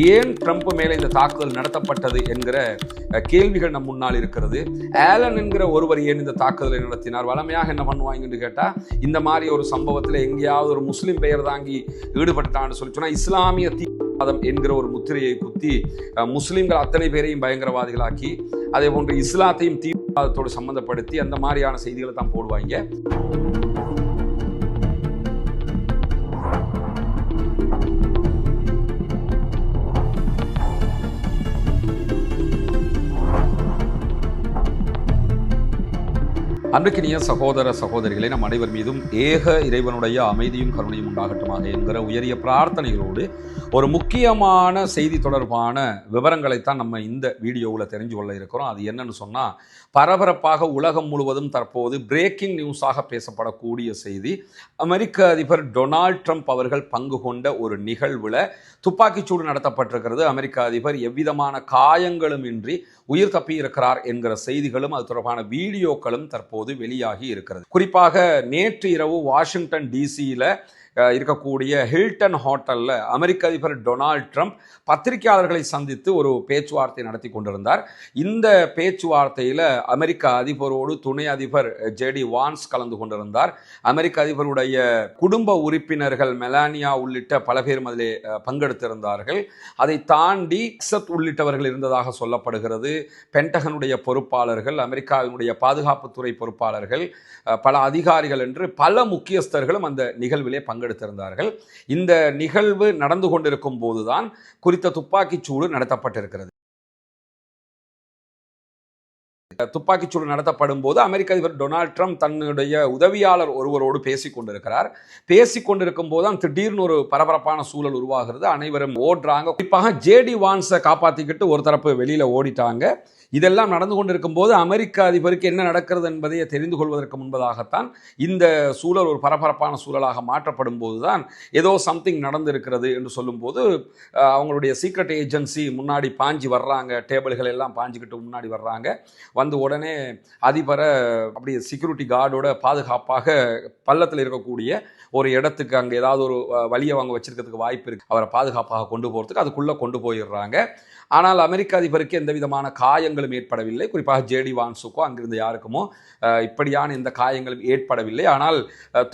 ஏன் ட்ரம்ப் மேலே இந்த தாக்குதல் நடத்தப்பட்டது என்கிற கேள்விகள் நம் முன்னால் இருக்கிறது. ஆலன் என்கிற ஒருவர் ஏன் இந்த தாக்குதலை நடத்தினார்? வளமையாக என்ன பண்ணுவாங்கன்னு கேட்டால், இந்த மாதிரி ஒரு சம்பவத்தில் எங்கேயாவது ஒரு முஸ்லீம் பெயர் தாங்கி ஈடுபட்டான்னு சொல்லி சொன்னால் இஸ்லாமிய தீவிரவாதம் என்கிற ஒரு முத்திரையை குத்தி முஸ்லீம்கள் அத்தனை பேரையும் பயங்கரவாதிகளாக்கி, அதே போன்று இஸ்லாத்தையும் தீவிரவாதத்தோடு சம்பந்தப்படுத்தி அந்த மாதிரியான செய்திகளை தான் போடுவாங்க. அன்றைக்கினிய சகோதர சகோதரிகளை நம் அனைவர் மீதும் ஏக இறைவனுடைய அமைதியும் கருணையும் உண்டாகட்டுமாக என்கிற உயரிய பிரார்த்தனைகளோடு ஒரு முக்கியமான செய்தி தொடர்பான விவரங்களைத்தான் நம்ம இந்த வீடியோவில் தெரிஞ்சு கொள்ள இருக்கிறோம். அது என்னன்னு சொன்னால், பரபரப்பாக உலகம் முழுவதும் தற்போது பிரேக்கிங் நியூஸாக பேசப்படக்கூடிய செய்தி. அமெரிக்க அதிபர் டொனால்ட் ட்ரம்ப் அவர்கள் பங்கு கொண்ட ஒரு நிகழ்வில் துப்பாக்கிச்சூடு நடத்தப்பட்டிருக்கிறது. அமெரிக்க அதிபர் எவ்விதமான காயங்களும் இன்றி உயிர் தப்பி இருக்கிறார் என்கிற செய்திகளும் அது தொடர்பான வீடியோக்களும் தற்போது வெளியாகி இருக்கிறது. குறிப்பாக நேற்று இரவு வாஷிங்டன் டிசியில் இருக்கக்கூடிய ஹில்டன் ஹோட்டலில் அமெரிக்க அதிபர் டொனால்ட் ட்ரம்ப் பத்திரிகையாளர்களை சந்தித்து ஒரு பேச்சுவார்த்தை நடத்தி கொண்டிருந்தார். இந்த பேச்சுவார்த்தையில் அமெரிக்க அதிபரோடு துணை அதிபர் ஜேடி வான்ஸ் கலந்து கொண்டிருந்தார். அமெரிக்க அதிபருடைய குடும்ப உறுப்பினர்கள் மெலானியா உள்ளிட்ட பல பேரும் அதிலே பங்கெடுத்திருந்தார்கள். அதை தாண்டி எக்ஸத் உள்ளிட்டவர்கள் இருந்ததாக சொல்லப்படுகிறது. பென்டகனுடைய பொறுப்பாளர்கள், அமெரிக்காவினுடைய பாதுகாப்புத்துறை பொறுப்பாளர்கள், பல அதிகாரிகள் என்று பல முக்கியஸ்தர்களும் அந்த நிகழ்விலே பங்கெடுத்திருந்தார்கள். இந்த நிகழ்வு நடந்து கொண்டிருக்கும் போதுதான் குறித்த துப்பாக்கிச்சூடு நடத்தப்பட்டிருக்கிறது. துப்பாக்கிச்சூடு நடத்தப்படும் போது அமெரிக்க அதிபர் டொனால்ட் ட்ரம்ப் தன்னுடைய உதவியாளர் ஒருவரோடு பேசிக் கொண்டிருக்கிறார். பேசிக் கொண்டிருக்கும் போதுதான் திடீர்னு ஒரு பரபரப்பான சூழல் உருவாகிறது. அனைவரும் ஓடுறாங்க. குறிப்பாக ஜேடி வான்ஸை காப்பாற்றிக்கிட்டு ஒரு தரப்பு வெளியில ஓடிட்டாங்க. இதெல்லாம் நடந்து கொண்டிருக்கும் போது அமெரிக்க அதிபருக்கு என்ன நடக்கிறது என்பதை தெரிந்து கொள்வதற்கு முன்பதாகத்தான் இந்த சூழல் ஒரு பரபரப்பான சூழலாக மாற்றப்படும் போதுதான் ஏதோ சம்திங் நடந்திருக்கிறது என்று சொல்லும்போது அவங்களுடைய சீக்ரெட் ஏஜென்சி முன்னாடி பாஞ்சி வர்றாங்க. டேபிள்கள் எல்லாம் பாஞ்சிக்கிட்டு முன்னாடி வர்றாங்க. வந்து உடனே அதிபரை அப்படியே செக்யூரிட்டி கார்டோட பாதுகாப்பாக பள்ளத்தில் இருக்கக்கூடிய ஒரு இடத்துக்கு, அங்கே ஏதாவது ஒரு வழியை அவங்க வச்சிருக்கிறதுக்கு வாய்ப்பு இருக்குது, அவரை பாதுகாப்பாக கொண்டு போகிறதுக்கு அதுக்குள்ளே கொண்டு போயிடுறாங்க. ஆனால் அமெரிக்க அதிபருக்கு எந்த விதமான காயங்களும் ஏற்படவில்லை. குறிப்பாக ஜேடி வான்ஸுக்கோ அங்கிருந்து யாருக்குமோ இப்படியான எந்த காயங்களும் ஏற்படவில்லை. ஆனால்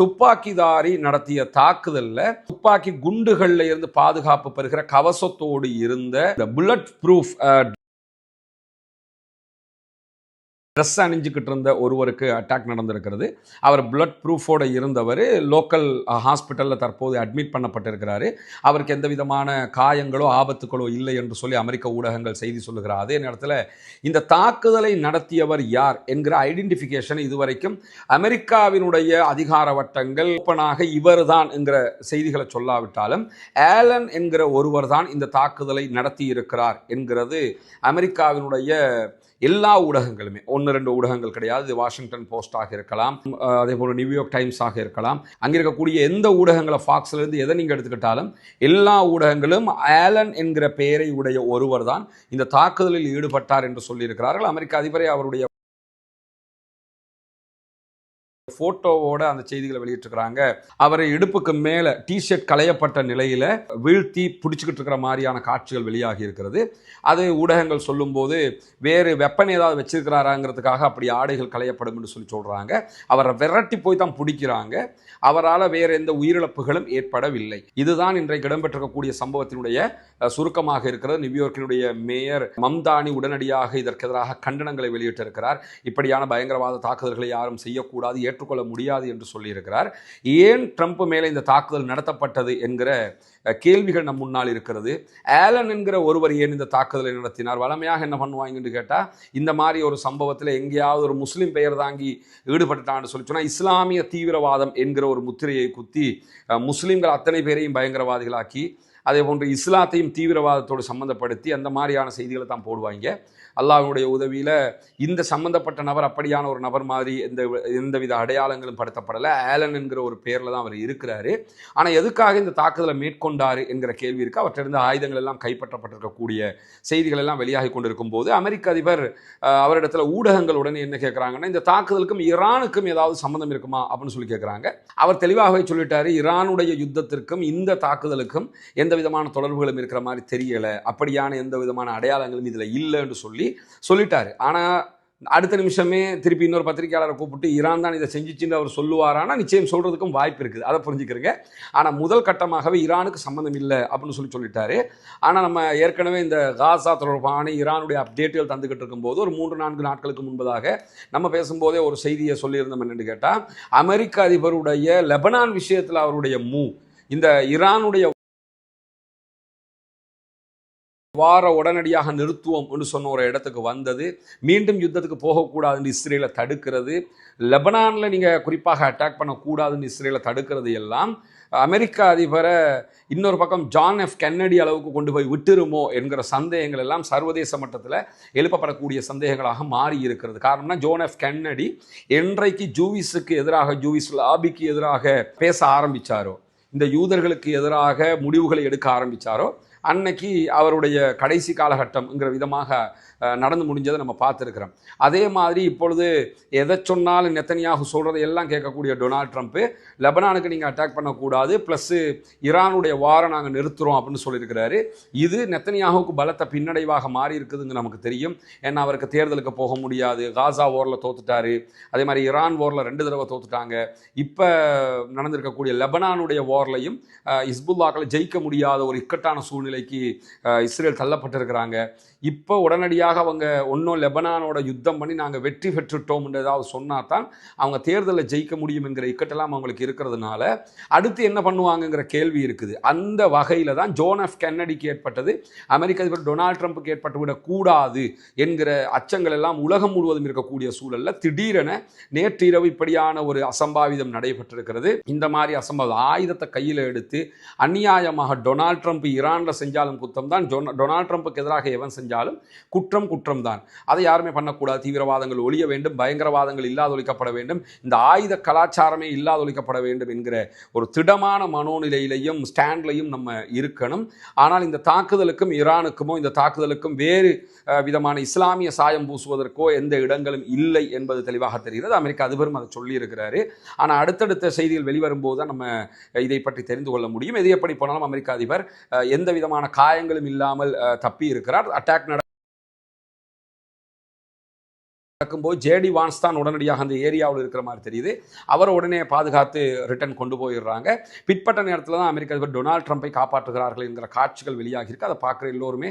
துப்பாக்கிதாரி நடத்திய தாக்குதலில் துப்பாக்கி குண்டுகளில் இருந்து பாதுகாப்பு பெறுகிற கவசத்தோடு இருந்த புல்லட் ப்ரூஃப் ட்ரெஸ் அணிஞ்சிக்கிட்டு இருந்த ஒருவருக்கு அட்டாக் நடந்திருக்கிறது. அவர் பிளட் ப்ரூஃபோடு இருந்தவர் லோக்கல் ஹாஸ்பிட்டலில் தற்போது அட்மிட் பண்ணப்பட்டிருக்கிறாரு. அவருக்கு எந்த விதமான காயங்களோ ஆபத்துக்களோ இல்லை என்று சொல்லி அமெரிக்க ஊடகங்கள் செய்தி சொல்லுகிறார். அதே நேரத்தில் இந்த தாக்குதலை நடத்தியவர் யார் என்கிற ஐடென்டிஃபிகேஷன் இதுவரைக்கும் அமெரிக்காவினுடைய அதிகார வட்டங்கள் ஓப்பனாக இவர் தான் என்கிற செய்திகளை சொல்லாவிட்டாலும் ஆலன் என்கிற ஒருவர் தான் இந்த தாக்குதலை நடத்தி இருக்கிறார் என்கிறது அமெரிக்காவினுடைய எல்லா ஊடகங்களுமே, ஒன்று ரெண்டு ஊடகங்கள் கிடையாது. வாஷிங்டன் போஸ்டாக இருக்கலாம், அதே போல் நியூயார்க் டைம்ஸாக இருக்கலாம், அங்கே இருக்கக்கூடிய எந்த ஊடகங்களை, ஃபாக்ஸ்லேருந்து எதை நீங்கள் எடுத்துக்கிட்டாலும் எல்லா ஊடகங்களும் ஆலன் என்கிற பெயரை உடைய ஒருவர் தான் இந்த தாக்குதலில் ஈடுபட்டார் என்று சொல்லியிருக்கிறார்கள். அமெரிக்க அதிபரை அவருடைய போட்டோவோட அந்த செய்திகளை வெளியிட்டிருக்கிறாங்க. அவரை இடுப்புக்கு மேல டிஷர்ட் களையப்பட்ட நிலையில வீழ்த்தி பிடிச்சிக்கிட்டு இருக்கிற மாதிரியான காட்சிகள் வெளியாகி இருக்கிறது. அது ஊடகங்கள் சொல்லும் போது வேறு வெப்பன் ஏதாவது வச்சிருக்கிறாராங்கிறதுக்காக அப்படி ஆடைகள் களையப்படும் என்று சொல்றாங்க. அவரை விரட்டி போய் தான் பிடிக்கிறாங்க. அவரால் வேற எந்த உயிரிழப்புகளும் ஏற்படவில்லை. இதுதான் இன்றைக்கு இடம்பெற்றிருக்கக்கூடிய சம்பவத்தினுடைய சுருக்கமாக இருக்கிறது. நியூயார்க்கினுடைய மேயர் மம்தானி உடனடியாக இதற்கு எதிராக கண்டனங்களை வெளியிட்டிருக்கிறார். இப்படியான பயங்கரவாத தாக்குதல்களை யாரும் செய்யக்கூடாது, ஏற்றுக்கொள்ள முடியாது என்று சொல்லியிருக்கிறார். ஏன் ட்ரம்ப் மேலே இந்த தாக்குதல் நடத்தப்பட்டது என்கிற கேள்விகள் நம் முன்னால் இருக்கிறது. ஆலன் என்கிற ஒருவர் ஏன் இந்த தாக்குதலை நடத்தினார்? வளமையாக என்ன பண்ணுவாங்கன்னு கேட்டால், இந்த மாதிரி ஒரு சம்பவத்தில் எங்கேயாவது ஒரு முஸ்லீம் பெயர் தாங்கி ஈடுபட்டான்னு சொல்லி சொன்னால் இஸ்லாமிய தீவிரவாதம் என்கிற ஒரு முத்திரையை குத்தி முஸ்லீம்கள் அத்தனை பேரையும் பயங்கரவாதிகளாக்கி, அதே போன்று இஸ்லாத்தையும் தீவிரவாதத்தோடு சம்பந்தப்படுத்தி அந்த மாதிரியான செய்திகளை தான் போடுவாங்க. அல்லாஹ்வுடைய உதவியில் இந்த சம்பந்தப்பட்ட நபர் அப்படியான ஒரு நபர் மாதிரி எந்தவித அடையாளங்களும் படுத்தப்படலை. ஆலன் என்கிற ஒரு பேரில் தான் அவர் இருக்கிறாரு. ஆனால் எதுக்காக இந்த தாக்குதலை மேற்கொண்டார் என்கிற கேள்வி இருக்குது. அவற்றிலிருந்து ஆயுதங்கள் எல்லாம் கைப்பற்றப்பட்டிருக்கக்கூடிய செய்திகள் எல்லாம் வெளியாகி கொண்டிருக்கும் போது அமெரிக்க அதிபர் அவரிடத்துல ஊடகங்கள் உடனே என்ன கேட்குறாங்கன்னா, இந்த தாக்குதலுக்கும் ஈரானுக்கும் ஏதாவது சம்பந்தம் இருக்குமா அப்படின்னு சொல்லி கேட்குறாங்க. அவர் தெளிவாகவே சொல்லிட்டாரு, ஈரானுடைய யுத்தத்திற்கும் இந்த தாக்குதலுக்கும் எந்த எந்த விதமான தொடர்புகளும் இருக்கிற மாதிரி தெரியலை, அப்படியான எந்த விதமான அடையாளங்களும் இதில் இல்லைன்னு சொல்லிட்டாரு. ஆனால் அடுத்த நிமிஷமே திருப்பி இன்னொரு பத்திரிகையாளரை கூப்பிட்டு ஈரான் தான் இதை செஞ்சிச்சுன்னு அவர் சொல்லுவாரானா நிச்சயம் சொல்கிறதுக்கும் வாய்ப்பு இருக்குது, அதை புரிஞ்சுக்கிறங்க. ஆனால் முதல் கட்டமாகவே ஈரானுக்கு சம்மந்தம் இல்லை அப்படின்னு சொல்லிட்டாரு. ஆனால் நம்ம ஏற்கனவே இந்த காசா தொடர்பான ஈரானுடைய அப்டேட்டுகள் தந்துக்கிட்டு இருக்கும்போது ஒரு 3-4 நாட்களுக்கு முன்பதாக நம்ம பேசும்போதே ஒரு செய்தியை சொல்லியிருந்தோம். என்னென்னு கேட்டால், அமெரிக்க அதிபருடைய லெபனான் விஷயத்தில் அவருடைய இந்த ஈரானுடைய வார உடனடியாக நிறுத்துவோம் என்று சொன்ன ஒரு இடத்துக்கு வந்தது, மீண்டும் யுத்தத்துக்கு போகக்கூடாதுன்னு இஸ்ரேலை தடுக்கிறது, லெபனானில் நீங்கள் குறிப்பாக அட்டாக் பண்ணக்கூடாதுன்னு இஸ்ரேலை தடுக்கிறது எல்லாம் அமெரிக்க அதிபரை இன்னொரு பக்கம் ஜான் எஃப் கென்னடி அளவுக்கு கொண்டு போய் விட்டுருமோ என்கிற சந்தேகங்கள் எல்லாம் சர்வதேச மட்டத்தில் எழுப்பப்படக்கூடிய சந்தேகங்களாக மாறி இருக்கிறது. காரணம்னா, ஜான் எஃப் கென்னடி என்றைக்கு ஜூவிஸுக்கு எதிராக, ஜூவிஸ் லாபிக்கு எதிராக பேச ஆரம்பித்தாரோ, இந்த யூதர்களுக்கு எதிராக முடிவுகளை எடுக்க ஆரம்பித்தாரோ, அன்னைக்கு அவருடைய கடைசி காலகட்டம்ங்கிற விதமாக நடந்து முடிஞ்சதை நம்ம பார்த்துருக்கிறோம். அதே மாதிரி இப்பொழுது எதை சொன்னாலும் நெத்தனியாகு சொல்கிறத எல்லாம் கேட்கக்கூடிய டொனால்ட் ட்ரம்ப்பு லெபனானுக்கு நீங்கள் அட்டாக் பண்ணக்கூடாது, ப்ளஸ்ஸு ஈரானுடைய வாரை நாங்கள் நிறுத்துகிறோம் அப்படின்னு சொல்லியிருக்கிறாரு. இது நெத்தனியாகுக்கு பலத்த பின்னடைவாக மாறி இருக்குதுன்னு நமக்கு தெரியும். ஏன்னா அவருக்கு தேர்தலுக்கு போக முடியாது, காசா ஓரில் தோத்துட்டாரு, அதே மாதிரி ஈரான் ஓரில் 2 தடவை தோத்துட்டாங்க. இப்போ நடந்திருக்கக்கூடிய லெபனானுடைய வார்லையும் ஹிஸ்புல்லாக்களை ஜெயிக்க முடியாத ஒரு இக்கட்டான சூழ்நிலைக்கு இஸ்ரேல் தள்ளப்பட்டிருக்கிறாங்க. இப்போ உடனடியாக அவங்க ஒன்றும் லெபனானோட யுத்தம் பண்ணி நாங்கள் வெற்றி பெற்றுட்டோம் என்று ஏதாவது சொன்னால் தான் அவங்க தேர்தலில் ஜெயிக்க முடியும் என்கிற இக்கட்டெல்லாம் அவங்களுக்கு இருக்கிறதுனால அடுத்து என்ன பண்ணுவாங்கங்கிற கேள்வி இருக்குது. அந்த வகையில் தான் ஜான் எஃப் கென்னடிக்கு ஏற்பட்டது, அமெரிக்க அதிபர் டொனால்ட் ட்ரம்ப்புக்கு ஏற்பட்டுவிடக்கூடாது என்கிற அச்சங்கள் எல்லாம் உலகம் முழுவதும் இருக்கக்கூடிய சூழலில் திடீரென நேற்று இரவு இப்படியான ஒரு அசம்பாவிதம் நடைபெற்றிருக்கிறது. இந்த மாதிரி அசம்பாவிதம் ஆயுதத்தை கையில் எடுத்து அநியாயமாக டொனால்ட் ட்ரம்ப் ஈரானில் செஞ்சாலும் குற்றம் தான், டொனால்ட் ட்ரம்ப்புக்கு எதிராக எவன் செஞ்சாலும் குற்றம் தான். அதை யாருமே பண்ணக்கூடாது. தீவிரவாதங்கள் ஒழிய வேண்டும், பயங்கரவாதங்கள் இல்லாதொழிக்கப்பட வேண்டும், இந்த ஆயுத கலாச்சாரமே இல்லாதொழிக்கப்பட வேண்டும் என்கிற ஒரு திடமான மனோநிலையிலையும் ஸ்டாண்ட்லையும் நம்ம இருக்கணும். ஆனால் இந்த தாக்குதலுக்கும் ஈரானுக்குமோ இந்த தாக்குதலுக்கும் வேறு விதமான இஸ்லாமிய சாயம் பூசுவதற்கோ எந்த இடங்களும் இல்லை என்பது தெளிவாக தெரிகிறது. அமெரிக்க அதிபரும் அதை சொல்லி இருக்கிறாரு. ஆனால் அடுத்தடுத்த செய்திகள் வெளிவரும்போது தான் நம்ம இதை பற்றி தெரிந்து கொள்ள முடியும். எது எப்படி போனாலும் அமெரிக்க அதிபர் எந்த விதமான காயங்களும் இல்லாமல் தப்பி இருக்கிறார். அட்டாக் நடக்கும்போது ஜேடி வான்ஸ் தான் உடனடியாக அந்த ஏரியாவில் இருக்கிற மாதிரி தெரியுது. அவரை உடனே பாதுகாத்து ரிட்டர்ன் கொண்டு போயிடுறாங்க. பிற்பட்ட நேரத்தில் தான் அமெரிக்க அதிபர் டொனால்ட் ட்ரம்பை காப்பாற்றுகிறார்கள் என்கிற காட்சிகள் வெளியாகிருக்கு. அதை பார்க்குற எல்லோருமே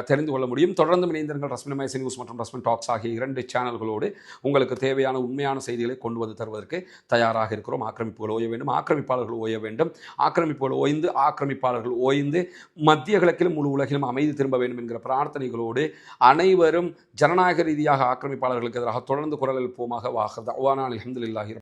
தெரிந்து கொள்ள முடியும். தொடர்ந்து இணைந்திருங்கள் ரஸ்மின் மேசி நியூஸ் மற்றும் ரஸ்மின் டாக்ஸ் ஆகிய 2 சேனல்களோடு உங்களுக்கு தேவையான உண்மையான செய்திகளை கொண்டு வந்து தருவதற்கு தயாராக இருக்கிறோம். ஆக்கிரமிப்புகள் ஓய வேண்டும், ஆக்கிரமிப்பாளர்கள் ஓய வேண்டும், ஆக்கிரமிப்புகள் ஓய்ந்து ஆக்கிரமிப்பாளர்கள் ஓய்ந்து மத்திய கிழக்கிலும் முழு உலகிலும் அமைதி திரும்ப வேண்டும் என்கிற பிரார்த்தனைகளோடு அனைவரும் ஜனநாயக ரீதியாக ஆக்கிரமிப்பாளர்களுக்கு எதிராக தொடர்ந்து குரல் எழுப்புவோமாக. வாஹ் தஅவானா அல்ஹம்துலில்லாஹி.